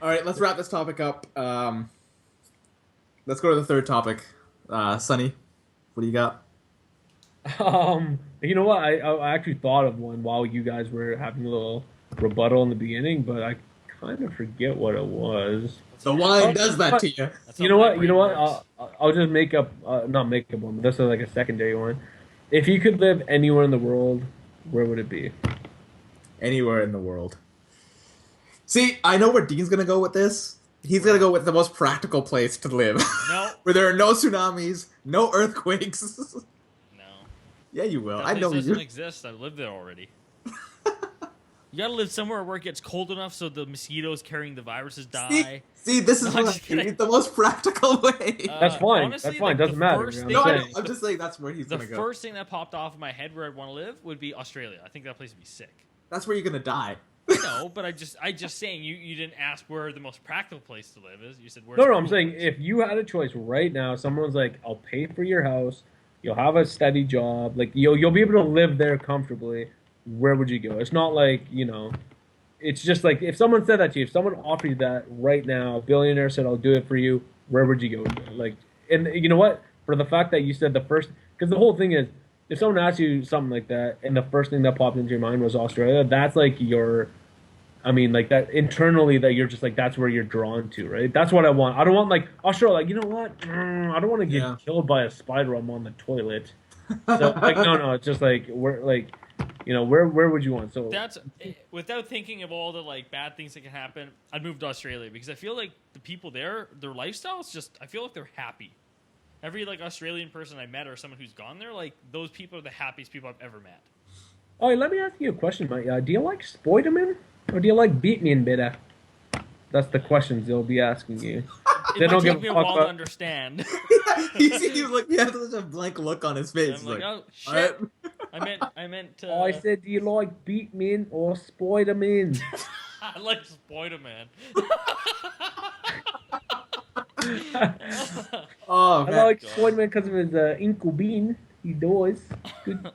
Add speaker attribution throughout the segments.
Speaker 1: All right, let's wrap this topic up. Let's go to the third topic. Sunny, what do you got?
Speaker 2: You know what? I actually thought of one while you guys were having a little rebuttal in the beginning, but I kind of forget what it was.
Speaker 3: That's
Speaker 1: The
Speaker 3: how
Speaker 1: wine
Speaker 2: Oh,
Speaker 1: does that to you.
Speaker 3: that's how
Speaker 2: you know
Speaker 3: my
Speaker 2: what? You
Speaker 3: brain
Speaker 2: know what?
Speaker 3: works.
Speaker 2: I'll just make up, not make up one, but this is like a secondary one. If you could live anywhere in the world, where would it be?
Speaker 1: Anywhere in the world. See, I know where Dean's gonna go with this. He's gonna
Speaker 3: Where?
Speaker 1: go with the most practical place to live,
Speaker 3: No,
Speaker 1: where there are no tsunamis, no earthquakes.
Speaker 3: no.
Speaker 1: Yeah, you will.
Speaker 3: That
Speaker 1: I
Speaker 3: place
Speaker 1: know
Speaker 3: doesn't
Speaker 1: you.
Speaker 3: exist. I lived there already. You gotta live somewhere where it gets cold enough so the mosquitoes carrying the viruses
Speaker 1: See,
Speaker 3: die.
Speaker 1: see, this is
Speaker 3: No, I'm
Speaker 1: what
Speaker 3: just
Speaker 1: I
Speaker 3: kidding.
Speaker 1: need. The most practical way.
Speaker 2: That's fine.
Speaker 3: Honestly,
Speaker 2: That's fine.
Speaker 3: like,
Speaker 2: Doesn't
Speaker 3: the
Speaker 2: matter.
Speaker 3: first
Speaker 2: I'm
Speaker 1: no, I know.
Speaker 2: saying.
Speaker 1: I'm just saying that's where he's
Speaker 3: The
Speaker 1: gonna go.
Speaker 3: first thing that popped off in my head where I'd want to live would be Australia. I think that place would be sick.
Speaker 1: That's where you're gonna die.
Speaker 3: No, but I just saying you didn't ask where the most practical place to live is. You said where's
Speaker 2: No,
Speaker 3: the
Speaker 2: no, I'm
Speaker 3: cool
Speaker 2: saying
Speaker 3: place?
Speaker 2: if you had a choice right now, someone's like, "I'll pay for your house. You'll have a steady job. Like you'll be able to live there comfortably." Where would you go? It's not like it's just like if someone said that to you, if someone offered you that right now, a billionaire said, "I'll do it for you." Where would you go? Like, and you know what? For the fact that you said the first, because the whole thing is, if someone asked you something like that, and the first thing that popped into your mind was Australia, that's like your I mean, like that internally, that you're just like that's where you're drawn to, right? That's what I want. I don't want like Australia. Like, you know what? I don't want to get
Speaker 1: Yeah.
Speaker 2: killed by a spider. I'm on the toilet. So like, no, no. It's just like where, like, where would you want? So
Speaker 3: That's without thinking of all the like bad things that can happen. I'd move to Australia because I feel like the people there, their lifestyle is just. I feel like they're happy. Every like Australian person I met or someone who's gone there, like those people are the happiest people I've ever met.
Speaker 2: oh, let me ask you a question, mate. Do you like Spider-Man or do you like Beatman better? That's the questions they'll be asking you.
Speaker 3: It
Speaker 2: They
Speaker 3: might
Speaker 2: don't
Speaker 3: take
Speaker 2: give
Speaker 3: me
Speaker 2: a
Speaker 3: a
Speaker 2: fuck
Speaker 3: while to
Speaker 2: about.
Speaker 3: understand.
Speaker 1: He was like, he had such a blank look on his face.
Speaker 3: I'm like, oh
Speaker 1: All right.
Speaker 3: shit. I meant.
Speaker 2: I said, do you like Beatman or Spider-Man?
Speaker 3: I like Spider Man.
Speaker 1: Oh
Speaker 2: I
Speaker 1: man.
Speaker 2: like
Speaker 3: God.
Speaker 2: Spider-Man because of his inkle bean. He does. Good.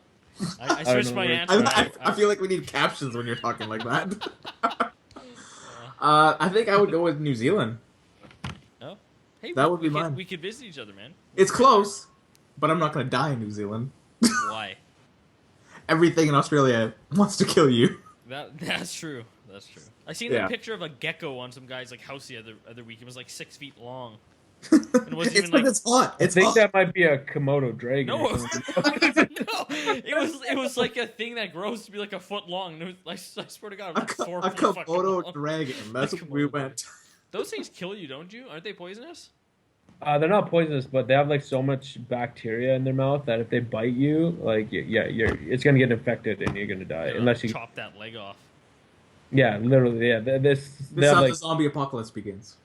Speaker 3: I
Speaker 2: don't
Speaker 3: switched
Speaker 2: know,
Speaker 3: my
Speaker 2: man.
Speaker 3: answer.
Speaker 1: I feel like we need captions when you're talking like that. I think I would go with New Zealand.
Speaker 3: Oh, hey,
Speaker 1: That would be
Speaker 3: we could-
Speaker 1: mine.
Speaker 3: We could visit each other, man.
Speaker 1: It's close, but I'm not gonna die in New Zealand.
Speaker 3: Why?
Speaker 1: Everything in Australia wants to kill you.
Speaker 3: That's true. That's true. I seen
Speaker 1: Yeah.
Speaker 3: a picture of a gecko on some guy's like house the other week. It was like 6 feet long. it wasn't
Speaker 1: It's
Speaker 3: even
Speaker 1: because
Speaker 3: like-
Speaker 1: it's hot.
Speaker 2: I
Speaker 1: It's
Speaker 2: think
Speaker 1: hot.
Speaker 2: that might be a Komodo dragon.
Speaker 3: No,
Speaker 2: or something.
Speaker 3: no, it was like a thing that grows to be like a foot long. And it was, I swear to God, it was like 4
Speaker 1: A
Speaker 3: feet fucking
Speaker 1: Komodo
Speaker 3: long.
Speaker 1: dragon. That's
Speaker 3: A
Speaker 1: what we
Speaker 3: Komodo
Speaker 1: went.
Speaker 3: Those things kill you, don't you? Aren't they poisonous?
Speaker 2: They're not poisonous, but they have like so much bacteria in their mouth that if they bite you, like it's gonna get infected and you're gonna die
Speaker 3: Gotta
Speaker 2: unless you.
Speaker 3: chop that leg off.
Speaker 2: Yeah, literally. Yeah, they
Speaker 1: This is
Speaker 2: have
Speaker 1: how
Speaker 2: like.
Speaker 1: the zombie apocalypse begins.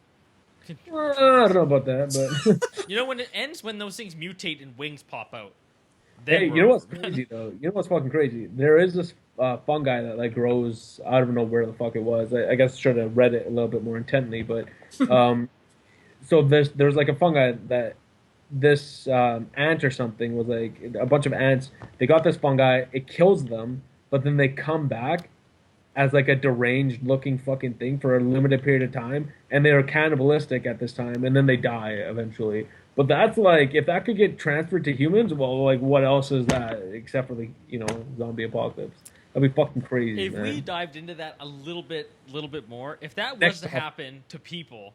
Speaker 2: I don't know about that, but
Speaker 3: You know when it ends when those things mutate and wings pop out.
Speaker 2: hey,
Speaker 3: Then
Speaker 2: you know
Speaker 3: we're
Speaker 2: what's
Speaker 3: over.
Speaker 2: crazy though? You know what's fucking crazy? There is this fungi that like grows. I don't know where the fuck it was. I guess I should have read it a little bit more intently, but so there's like a fungi that this ant or something was like a bunch of ants. They got this fungi. It kills them, but then they come back as like a deranged looking fucking thing for a limited period of time, and they are cannibalistic at this time, and then they die eventually. But that's like if that could get transferred to humans, well, like what else is that except for the zombie apocalypse? That'd be fucking crazy,
Speaker 3: If
Speaker 2: man.
Speaker 3: we dived into that a little bit more, if that was
Speaker 2: Next
Speaker 3: to
Speaker 2: topic.
Speaker 3: happen to people,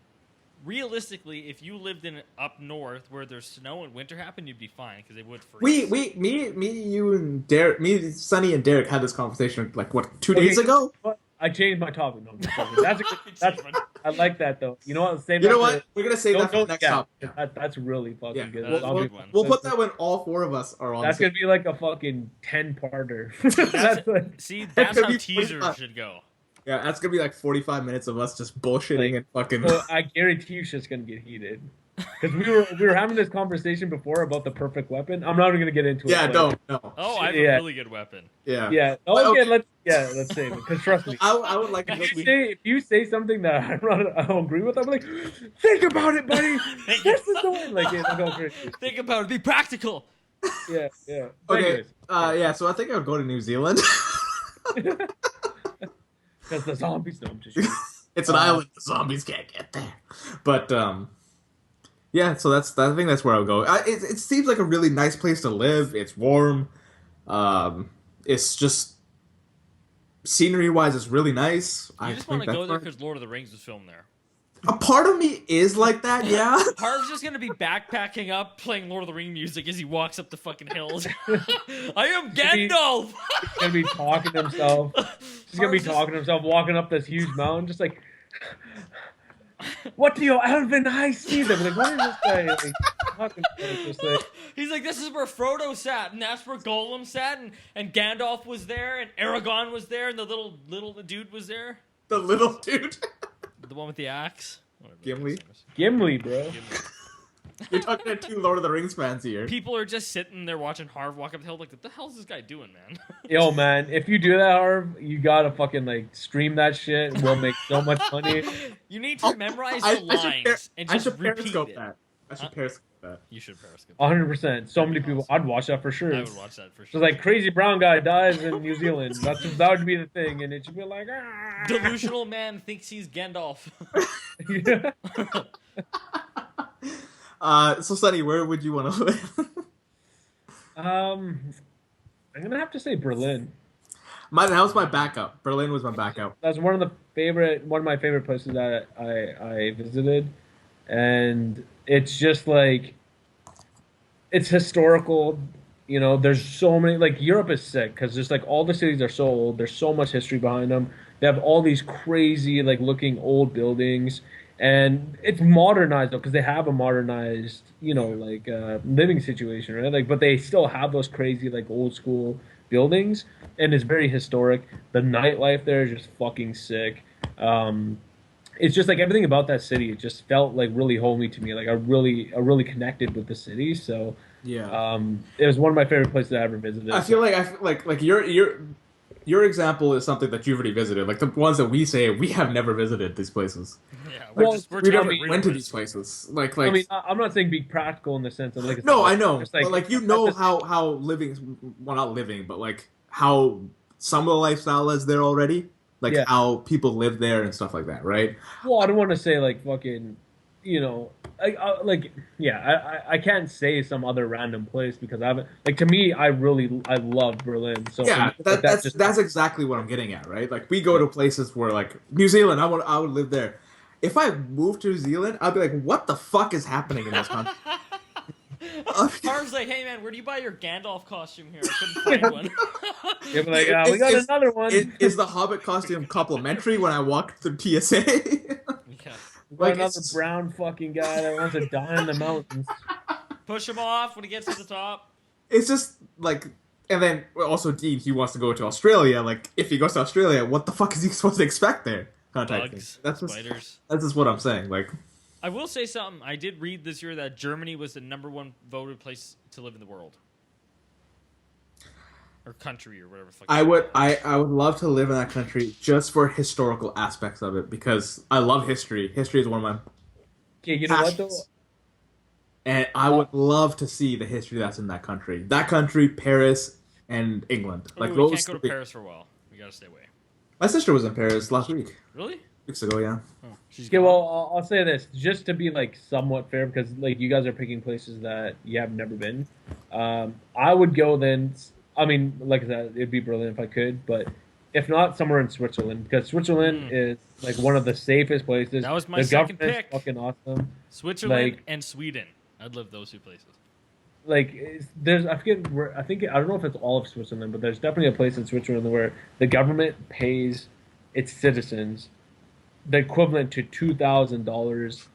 Speaker 3: realistically, if you lived in up north where there's snow and winter happen, you'd be fine because they would freeze.
Speaker 1: Me, you, and Derek, Sonny, and Derek had this conversation like what 2
Speaker 2: Okay,
Speaker 1: days ago.
Speaker 2: but I changed my topic. No, I'm just joking. That's I like that though. You know what? Save
Speaker 1: You
Speaker 2: that
Speaker 1: know
Speaker 2: for-
Speaker 1: what? We're gonna save that for the
Speaker 2: don't-
Speaker 1: next
Speaker 2: yeah,
Speaker 1: topic.
Speaker 2: that's really fucking
Speaker 1: Yeah,
Speaker 2: good.
Speaker 3: That is a
Speaker 2: Zombie-
Speaker 3: good one.
Speaker 1: We'll put that when all four of us are on.
Speaker 2: That's
Speaker 1: the
Speaker 2: gonna be like a fucking 10-parter.
Speaker 3: That's,
Speaker 2: like,
Speaker 3: see,
Speaker 1: That's
Speaker 3: that's
Speaker 1: gonna
Speaker 3: how
Speaker 1: be
Speaker 3: teasers
Speaker 1: 45.
Speaker 3: should go.
Speaker 1: Yeah, that's gonna be like 45 minutes of us just bullshitting and fucking.
Speaker 2: so I guarantee you, shit's gonna get heated. Because we were having this conversation before about the perfect weapon. I'm not even gonna get into it.
Speaker 1: Yeah,
Speaker 2: like-
Speaker 1: don't no.
Speaker 3: Oh, I have
Speaker 2: Yeah.
Speaker 3: a really good weapon.
Speaker 1: Yeah.
Speaker 2: Yeah.
Speaker 1: But,
Speaker 2: Okay.
Speaker 1: okay.
Speaker 2: Let's save it. Because trust me,
Speaker 1: I would like to.
Speaker 2: if you say something that I don't agree with, I'm like, think about it, buddy.
Speaker 3: Thank you.
Speaker 2: This is the one. Like, it'll go crazy.
Speaker 3: Think about it. Be practical.
Speaker 2: Yeah. Yeah.
Speaker 1: Okay.
Speaker 2: Anyways,
Speaker 1: Yeah. So I think I would go to New Zealand.
Speaker 2: because the zombies. No, I'm just kidding.
Speaker 1: It's an island. The zombies can't get there. But yeah. So I think that's where I'll go. It seems like a really nice place to live. It's warm. It's just scenery wise, it's really nice.
Speaker 3: You
Speaker 1: I
Speaker 3: just
Speaker 1: think
Speaker 3: want to go
Speaker 1: that's
Speaker 3: there
Speaker 1: fine.
Speaker 3: because Lord of the Rings was filmed there.
Speaker 1: A part of me is like that. Yeah.
Speaker 3: Harv's just gonna be backpacking up, playing Lord of the Ring music as he walks up the fucking hills. I am Gandalf.
Speaker 2: He's gonna be talking to himself. He's gonna be talking to himself, walking up this huge mountain, just like, "What do your elven eyes see?" Them like, what is this guy? Like, talking to him, just like,
Speaker 3: He's like, this is where Frodo sat, and that's where Gollum sat, and Gandalf was there, and Aragorn was there, and the little dude was there.
Speaker 1: The little dude.
Speaker 3: The one with the axe. Whatever the
Speaker 1: Gimli?
Speaker 3: fuck's name is.
Speaker 2: Gimli, bro.
Speaker 3: Gimli.
Speaker 1: You're talking to two Lord of the Rings fans here.
Speaker 3: People are just sitting there watching Harv walk up the hill like, what the hell's this guy doing, man?
Speaker 2: Yo, man, if you do that, Harv, you gotta fucking like stream that shit. We'll make so much money.
Speaker 3: You need to memorize the lines and
Speaker 1: I
Speaker 3: just
Speaker 1: should
Speaker 3: repeat
Speaker 1: periscope
Speaker 3: it.
Speaker 1: that. I should periscope that.
Speaker 3: You should Periscope.
Speaker 2: 100%. So
Speaker 3: That'd
Speaker 2: many
Speaker 3: be
Speaker 2: people.
Speaker 3: awesome.
Speaker 2: I'd watch that for sure.
Speaker 3: I would watch that for
Speaker 2: So
Speaker 3: sure.
Speaker 2: like crazy brown guy dies in New Zealand. That would be the thing, and it should be like, ah.
Speaker 3: Delusional man thinks he's Gandalf.
Speaker 2: Yeah.
Speaker 1: So Sonny, where would you want to live?
Speaker 2: I'm gonna have to say Berlin.
Speaker 1: That was my backup. Berlin was my backup.
Speaker 2: That's one of my favorite places that I visited, and it's just like it's historical. You know, there's so many, like, Europe is sick because just like all the cities are so old. There's so much history behind them. They have all these crazy like looking old buildings, and it's modernized though because they have a modernized, you know, like living situation, right? Like, but they still have those crazy like old school buildings, and it's very historic. The nightlife there is just fucking sick. It's just like everything about that city. It just felt like really homey to me. Like I really connected with the city. So
Speaker 1: Yeah.
Speaker 2: it was one of my favorite places I ever visited.
Speaker 1: I feel like your example is something that you've already visited. Like the ones that we say we have never visited these places.
Speaker 3: Yeah,
Speaker 2: Well,
Speaker 3: we're
Speaker 1: We never
Speaker 3: talking-
Speaker 1: went to these places. Like
Speaker 2: I mean, I'm not saying be practical in the sense of like.
Speaker 1: no, I know,
Speaker 2: just
Speaker 1: but like you know how living, well, not living, but like how some of the lifestyle is there already. Like
Speaker 2: Yeah.
Speaker 1: how people live there and stuff like that, right?
Speaker 2: Well, I don't want to say like fucking, you know, I can't say some other random place because I haven't. Like to me, I love Berlin. So
Speaker 1: Yeah,
Speaker 2: for me, like,
Speaker 1: that's exactly what I'm getting at, right? Like we go to places where like New Zealand, I would live there. If I moved to New Zealand, I'd be like, what the fuck is happening in this country?
Speaker 3: Harv's like, hey man, where do you buy your Gandalf costume here? I couldn't find one.
Speaker 2: you're like, we got another one.
Speaker 1: Is the Hobbit costume complimentary when I walk through TSA?
Speaker 3: Yeah.
Speaker 2: We got
Speaker 1: like,
Speaker 2: another
Speaker 1: it's-
Speaker 2: brown fucking guy that wants to die in the mountains.
Speaker 3: Push him off when he gets to the top.
Speaker 1: It's just like, and then also Dean, he wants to go to Australia. Like, if he goes to Australia, what the fuck is he supposed to expect there? Kind of type thing.
Speaker 3: Bugs,
Speaker 1: That's just,
Speaker 3: spiders.
Speaker 1: that's just what I'm saying. Like,
Speaker 3: I will say something. I did read this year that Germany was the #1 voted place to live in the world. Or country or whatever the fuck.
Speaker 1: I would love to live in that country just for historical aspects of it because I love history. History is one of my
Speaker 2: Okay, you know what though?
Speaker 1: passions. And I would love to see the history that's in that country. That country, Paris, and England. Like
Speaker 3: Ooh, we
Speaker 1: those
Speaker 3: can't go to
Speaker 1: three.
Speaker 3: Paris for a while. We gotta stay away.
Speaker 1: My sister was in Paris last week.
Speaker 3: Really?
Speaker 1: Weeks ago, yeah.
Speaker 3: Oh, she's
Speaker 2: Okay,
Speaker 3: gone.
Speaker 2: well, I'll say this just to be like somewhat fair because like you guys are picking places that you have never been. I would go then. I mean, like I said, it'd be Berlin if I could, but if not, somewhere in Switzerland because Switzerland is like one of the safest places.
Speaker 3: That was my
Speaker 2: the
Speaker 3: second
Speaker 2: government's
Speaker 3: pick.
Speaker 2: fucking awesome.
Speaker 3: Switzerland
Speaker 2: like-
Speaker 3: and Sweden. I'd live those two places.
Speaker 2: Like there's I forget where I don't know if it's all of Switzerland, but there's definitely a place in Switzerland where the government pays its citizens the equivalent to $2,000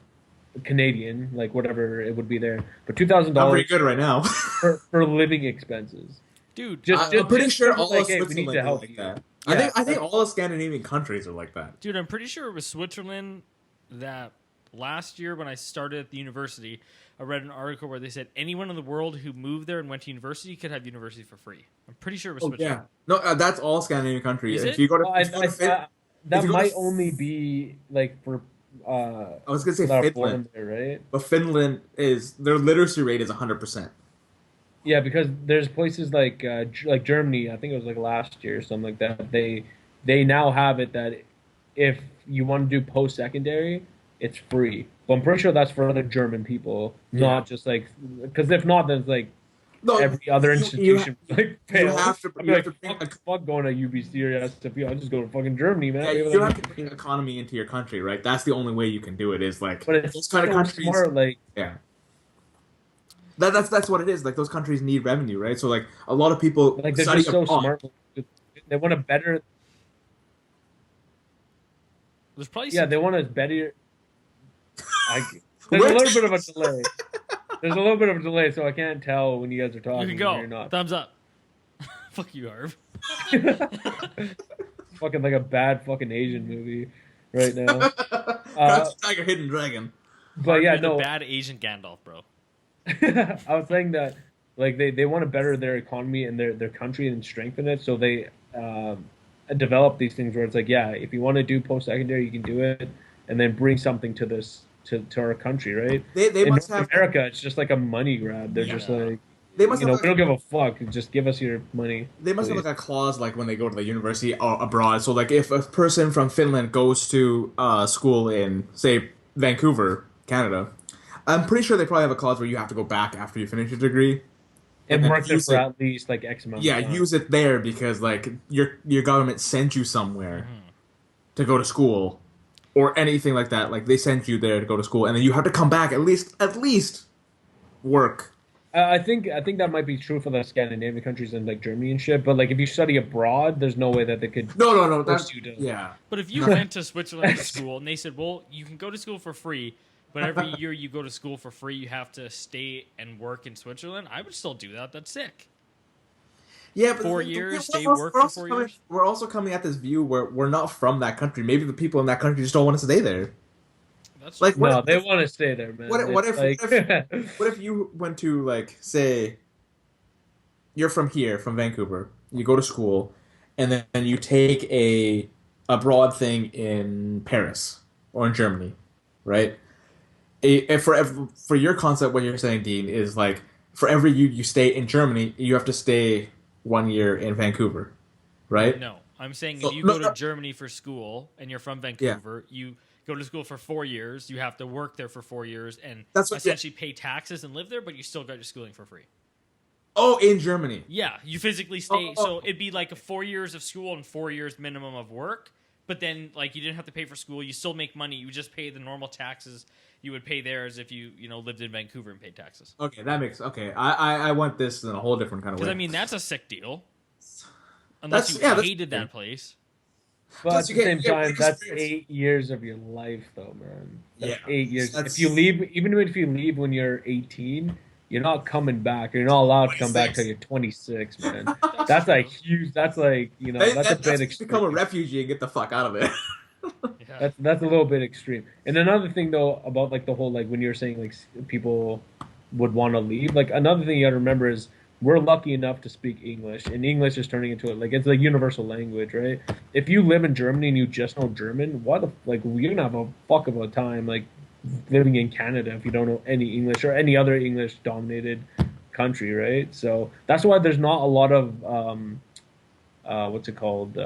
Speaker 2: Canadian, like whatever it would be there, but $2,000
Speaker 1: I'm pretty good right now.
Speaker 2: for living expenses.
Speaker 3: Dude,
Speaker 1: I'm pretty sure
Speaker 2: people
Speaker 1: all
Speaker 2: like,
Speaker 1: of
Speaker 2: hey, we
Speaker 1: Switzerland
Speaker 2: need to
Speaker 1: is
Speaker 2: help
Speaker 1: like
Speaker 2: you.
Speaker 1: that.
Speaker 2: Yeah.
Speaker 1: I think all the Scandinavian countries are like that.
Speaker 3: Dude, I'm pretty sure it was Switzerland that last year when I started at the university, I read an article where they said anyone in the world who moved there and went to university could have university for free. I'm pretty sure it was Switzerland.
Speaker 1: No, that's all Scandinavian countries.
Speaker 3: Is
Speaker 1: If
Speaker 3: it?
Speaker 1: you go to,
Speaker 2: Well,
Speaker 1: if you go to Fin-
Speaker 2: that
Speaker 1: if you go
Speaker 2: might
Speaker 1: to-
Speaker 2: only be like for
Speaker 1: I was gonna say
Speaker 2: that are
Speaker 1: Finland,
Speaker 2: born there, right?
Speaker 1: but Finland is their literacy rate is 100%.
Speaker 2: Yeah, because there's places like Germany. I think it was like last year or something like that. They now have it that if you want to do post secondary, it's free. But I'm pretty sure that's for other German people,
Speaker 1: Yeah.
Speaker 2: not just like because if not, then it's like
Speaker 1: No,
Speaker 2: every other
Speaker 1: you
Speaker 2: institution like
Speaker 1: you
Speaker 2: fails.
Speaker 1: have to
Speaker 2: I'd be
Speaker 1: you have
Speaker 2: like,
Speaker 1: to bring
Speaker 2: fuck going to UBC or SFU. I'll just go to fucking Germany,
Speaker 1: yeah,
Speaker 2: man. Maybe
Speaker 1: you
Speaker 2: like,
Speaker 1: have to bring economy into your country, right? That's the only way you can do it. Is like
Speaker 2: but it's
Speaker 1: those kind of
Speaker 2: so
Speaker 1: countries.
Speaker 2: smart. Like,
Speaker 1: Yeah, that's what it is. Like those countries need revenue, right? So like a lot of people
Speaker 2: they're
Speaker 1: study
Speaker 2: just so
Speaker 1: abroad.
Speaker 2: smart. They want a better.
Speaker 3: There's probably
Speaker 2: Yeah,
Speaker 3: some.
Speaker 2: they want a better. I, there's a
Speaker 1: What?
Speaker 2: little bit of a delay. There's a little bit of a delay, so I can't tell when you guys are
Speaker 3: You
Speaker 2: talking
Speaker 3: can
Speaker 2: and
Speaker 3: go.
Speaker 2: you're not.
Speaker 3: Thumbs up. Fuck you, Harv.
Speaker 2: Fucking like a bad fucking Asian movie right now.
Speaker 1: Crouching Tiger, Hidden Dragon.
Speaker 2: But
Speaker 3: Harv,
Speaker 2: yeah,
Speaker 3: you're the
Speaker 2: no.
Speaker 3: bad Asian Gandalf, bro.
Speaker 2: I was saying that like they want to better their economy and their country and strengthen it, so they develop these things where it's like, yeah, if you want to do post secondary, you can do it, and then bring something to this to our country, right?
Speaker 1: They
Speaker 2: In
Speaker 1: must
Speaker 2: North
Speaker 1: have
Speaker 2: America, it's just like a money grab. They're just
Speaker 3: Yeah.
Speaker 2: like,
Speaker 1: they must
Speaker 2: you
Speaker 1: have
Speaker 2: know, we don't give a fuck. Just give us your money,
Speaker 1: they must have
Speaker 2: please.
Speaker 1: like a clause like when they go to the university abroad. So like if a person from Finland goes to school in say Vancouver, Canada, I'm pretty sure they probably have a clause where you have to go back after you finish your degree and
Speaker 2: And
Speaker 1: then
Speaker 2: work there
Speaker 1: use
Speaker 2: for
Speaker 1: it.
Speaker 2: at least like X amount
Speaker 1: Yeah,
Speaker 2: of time.
Speaker 1: use it there because like your government sent you somewhere to go to school or anything like that. Like they sent you there to go to school and then you have to come back at least work.
Speaker 2: I think that might be true for the Scandinavian countries and like Germany and shit. But like if you study abroad, there's no way that they could
Speaker 1: No,
Speaker 2: force
Speaker 1: that's
Speaker 2: you to.
Speaker 1: yeah.
Speaker 3: But if you
Speaker 1: No.
Speaker 3: went to Switzerland to school and they said, well, you can go to school for free, but every year you go to school for free, you have to stay and work in Switzerland, I would still do that. That's sick.
Speaker 1: Yeah, but
Speaker 3: 4 years, stay
Speaker 1: we're
Speaker 3: work
Speaker 1: we're
Speaker 3: for
Speaker 1: also
Speaker 3: 4 years.
Speaker 1: we're also coming at this view where we're not from that country. Maybe the people in that country just don't want to stay there.
Speaker 3: That's
Speaker 1: Like,
Speaker 3: true.
Speaker 2: No, they want to stay there, man.
Speaker 1: what
Speaker 2: It's
Speaker 1: if
Speaker 2: like
Speaker 1: what if you went to like say you're from here, from Vancouver, you go to school, and then you take a broad thing in Paris or in Germany, right? For your concept, what you're saying, Dean, is like for every you stay in Germany, you have to stay 1 year in Vancouver, right?
Speaker 3: No, I'm saying if
Speaker 1: So
Speaker 3: you
Speaker 1: no,
Speaker 3: go to
Speaker 1: no,
Speaker 3: Germany for school and you're from
Speaker 1: yeah,
Speaker 3: Vancouver, you go to school for 4 years, you have to work there for 4 years and
Speaker 1: that's what. Yeah.
Speaker 3: essentially pay taxes and live there, but you still got your schooling for free.
Speaker 1: Oh, in Germany.
Speaker 3: Yeah, you physically stay. So it'd be like a 4 years of school and 4 years minimum of work. But then, like, you didn't have to pay for school. You still make money. You would just pay the normal taxes you would pay there as if you lived in Vancouver and paid taxes.
Speaker 1: Okay, that makes okay. I want this in a whole different kind of
Speaker 3: Because
Speaker 1: way.
Speaker 3: I mean, that's a sick deal. Unless
Speaker 1: That's
Speaker 3: you
Speaker 1: yeah. That's
Speaker 3: hated that place.
Speaker 2: But
Speaker 1: Plus
Speaker 2: at
Speaker 1: you
Speaker 2: the
Speaker 1: get
Speaker 2: same
Speaker 1: you get
Speaker 2: time,
Speaker 1: work
Speaker 2: that's
Speaker 1: experience.
Speaker 2: 8 years of your life, though, man. That's
Speaker 1: Yeah,
Speaker 2: 8 years.
Speaker 1: that's
Speaker 2: If you leave, even if you leave when you're 18, you're not coming back. You're not allowed to come back
Speaker 1: 26.
Speaker 2: till you're 26, man.
Speaker 3: That's
Speaker 2: That's
Speaker 3: true.
Speaker 2: like huge. That's like that's a bit
Speaker 1: That's when you become a
Speaker 2: extreme.
Speaker 1: refugee and get the fuck out of it.
Speaker 3: Yeah.
Speaker 2: That's a little bit extreme. And another thing though about like the whole like when you're saying like people would want to leave, like another thing you got to remember is we're lucky enough to speak English, and English is turning into like it's a universal language, right? If you live in Germany and you just know German, why the like you're gonna have a fuck of a time like living in Canada if you don't know any English or any other English dominated country, right? So that's why there's not a lot of what's it called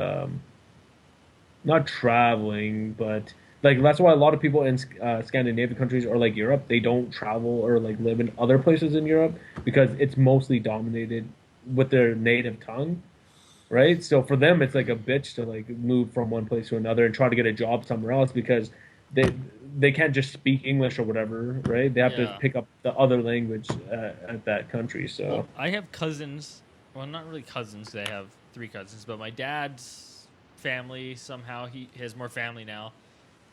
Speaker 2: not traveling, but like that's why a lot of people in Scandinavian countries or like Europe, they don't travel or like live in other places in Europe because it's mostly dominated with their native tongue, right? So for them, it's like a bitch to like move from one place to another and try to get a job somewhere else because they they can't just speak English or whatever, right? They have to
Speaker 3: Yeah.
Speaker 2: pick up the other language at that country. So
Speaker 3: Well, I have cousins. Well, not really cousins. They have 3 cousins, but my dad's family somehow he has more family now.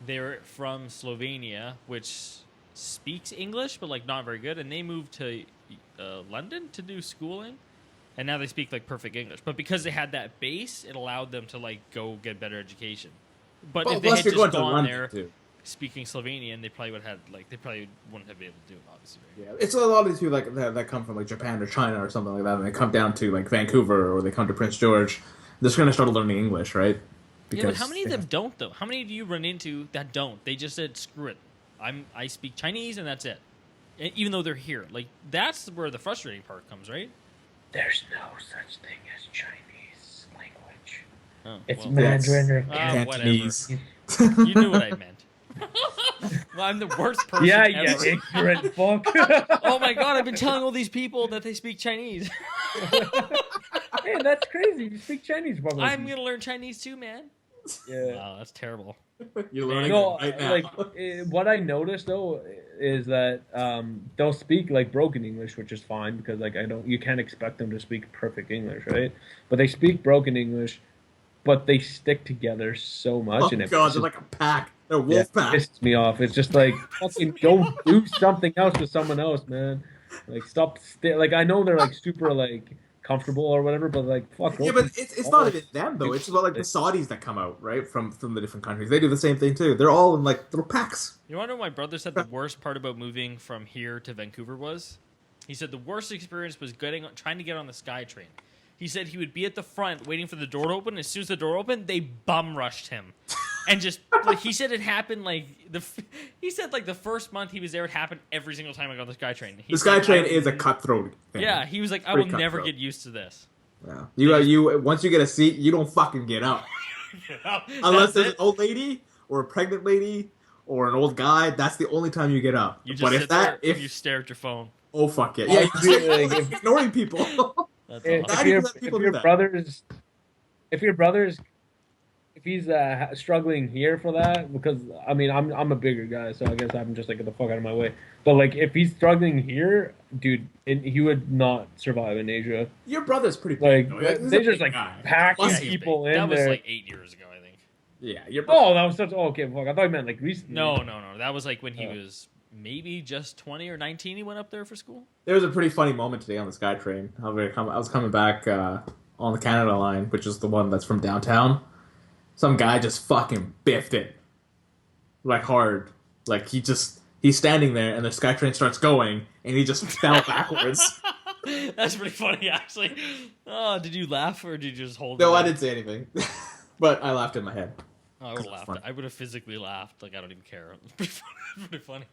Speaker 3: They're from Slovenia, which speaks English, but like not very good, and they moved to London to do schooling, and now they speak like perfect English. But because they had that base, it allowed them to like go get better education. But
Speaker 1: Well,
Speaker 3: if they
Speaker 1: plus
Speaker 3: had
Speaker 1: you're
Speaker 3: just
Speaker 1: going to
Speaker 3: gone
Speaker 1: London
Speaker 3: there
Speaker 1: too.
Speaker 3: speaking Slovenian, they probably would have had like they probably wouldn't have been able to do it. Obviously, right?
Speaker 1: Yeah, it's a lot of these people like that come from like Japan or China or something like that, and they come down to like Vancouver or they come to Prince George. They're just gonna start learning English, right?
Speaker 3: Yeah, but how many of them don't though? How many do you run into that don't? They just said screw it. I speak Chinese and that's it. Even though they're here, like that's where the frustrating part comes, right?
Speaker 2: there's no such thing as Chinese language.
Speaker 3: Oh,
Speaker 2: It's
Speaker 3: well.
Speaker 2: Mandarin or
Speaker 3: Ah, whatever.
Speaker 1: Cantonese.
Speaker 3: You knew what I meant. Well, I'm the worst person
Speaker 2: Yeah,
Speaker 3: ever.
Speaker 2: yeah, ignorant fuck.
Speaker 3: Oh my god, I've been telling all these people that they speak Chinese.
Speaker 2: Hey, that's crazy. You speak Chinese, probably.
Speaker 3: I'm gonna learn Chinese too, man.
Speaker 2: Yeah.
Speaker 3: Wow, that's terrible.
Speaker 1: You're learning
Speaker 2: No,
Speaker 1: it right now.
Speaker 2: like what I noticed though is that they'll speak like broken English, which is fine because like you can't expect them to speak perfect English, right? But they speak broken English, but they stick together so much,
Speaker 1: Oh
Speaker 2: and it
Speaker 1: god,
Speaker 2: pisses,
Speaker 1: they're like a pack. They're a
Speaker 2: yeah,
Speaker 1: wolf
Speaker 2: it
Speaker 1: pack.
Speaker 2: pisses me off. It's just like fucking go do something else with someone else, man. Like stop, like I know they're like super like comfortable or whatever, but like fuck.
Speaker 1: Yeah,
Speaker 2: Go
Speaker 1: but
Speaker 2: do
Speaker 1: it's
Speaker 2: all
Speaker 1: not even them though.
Speaker 2: do
Speaker 1: It's about like the
Speaker 2: something.
Speaker 1: Saudis that come out right from the different countries. They do the same thing too. They're all in like little packs.
Speaker 3: You want to know what my brother said the worst part about moving from here to Vancouver was? He said the worst experience was trying to get on the SkyTrain. He said he would be at the front waiting for the door to open. As soon as the door opened, they bum rushed him, and just like he said, it happened like he said like the first month he was there, it happened every single time I got on the SkyTrain.
Speaker 1: The SkyTrain is a cutthroat thing.
Speaker 3: Yeah, he was like, I will
Speaker 1: Pretty
Speaker 3: never
Speaker 1: cutthroat.
Speaker 3: get used to this.
Speaker 1: Yeah. You once you get a seat, you don't fucking get up unless there's an old lady or a pregnant lady or an old guy. That's the only time you get up.
Speaker 3: You just
Speaker 1: But
Speaker 3: sit
Speaker 1: if that,
Speaker 3: there
Speaker 1: if
Speaker 3: and you stare at your phone.
Speaker 1: oh fuck it,
Speaker 2: Oh,
Speaker 1: yeah,
Speaker 2: dude,
Speaker 1: you're
Speaker 2: like, if-
Speaker 1: ignoring people.
Speaker 3: That's
Speaker 2: If,
Speaker 3: awesome.
Speaker 2: if your
Speaker 1: 90% of people
Speaker 2: if
Speaker 1: do
Speaker 2: your
Speaker 1: that.
Speaker 2: brother's if your brother's if he's struggling here for that, because I mean I'm a bigger guy, so I guess I'm just like get the fuck out of my way. But like if he's struggling here, dude, he would not survive in Asia.
Speaker 1: Your brother's pretty
Speaker 2: Like
Speaker 1: big. Though. He's
Speaker 2: they
Speaker 1: a
Speaker 2: just
Speaker 1: big
Speaker 2: like
Speaker 1: guy.
Speaker 2: pack
Speaker 1: Plus,
Speaker 3: Yeah,
Speaker 1: he's
Speaker 3: he's
Speaker 2: people
Speaker 3: big.
Speaker 2: in
Speaker 3: That was
Speaker 2: there.
Speaker 3: like 8 years ago, I think.
Speaker 1: Yeah, your brother.
Speaker 2: Oh, that was such. Oh, okay, fuck. I thought you meant like recently.
Speaker 3: No. That was like when he
Speaker 2: Oh.
Speaker 3: was maybe just 20 or 19. He went up there for school.
Speaker 1: There was a pretty funny moment today on the SkyTrain. I was coming back on the Canada line, which is the one that's from downtown. Some guy just fucking biffed it, like hard. Like he's standing there, and the SkyTrain starts going, and he just fell backwards.
Speaker 3: That's pretty funny, actually. Oh, did you laugh or did you just hold?
Speaker 1: No,
Speaker 3: it?
Speaker 1: I didn't say anything, but I laughed in my head.
Speaker 3: Oh, I would have laughed.
Speaker 1: funny.
Speaker 3: I would have physically laughed. Like I don't even care. It's pretty funny.